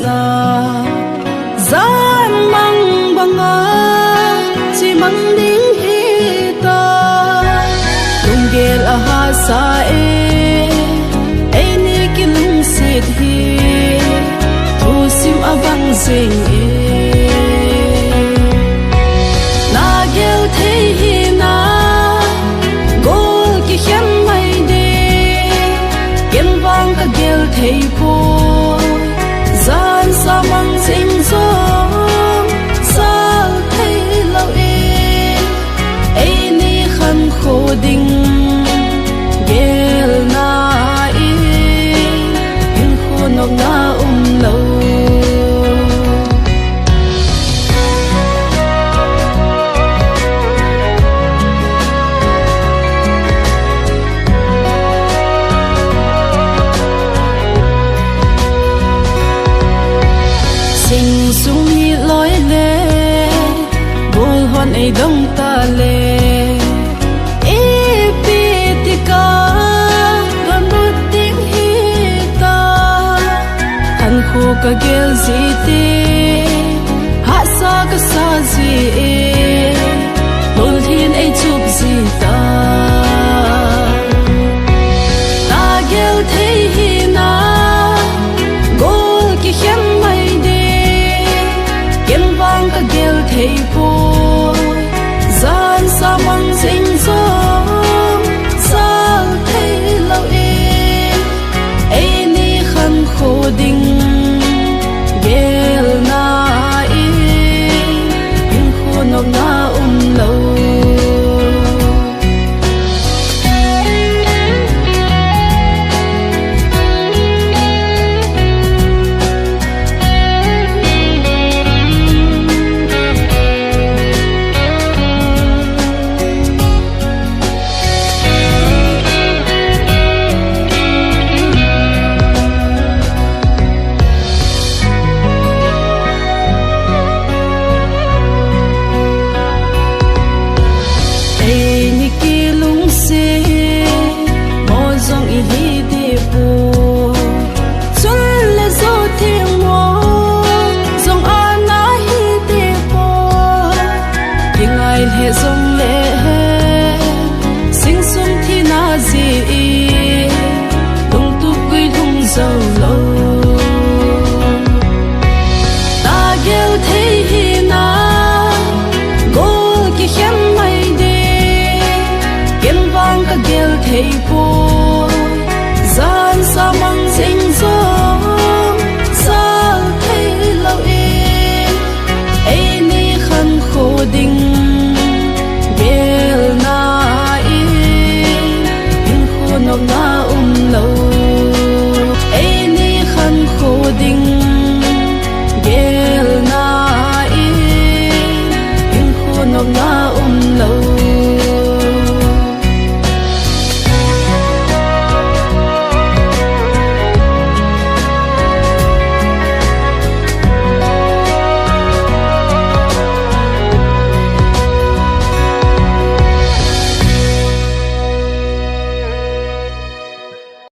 na zan mang banga chi mang ding hi ta tung gel a ha sa e ni kilung sit hi thu sim avang sing na gel thei hi na gol ki hian mai de ken wang ka gel thei po zan sa mang sing zo sal thei lo e ni khan kho ding gel na in kho nok na lo sing sung hi loi le bol hon ei dong ta le e pi ti ka don but ting hi ta han khu ka gel zi ti ha sa ka sa zi bol hin ei chup zi ta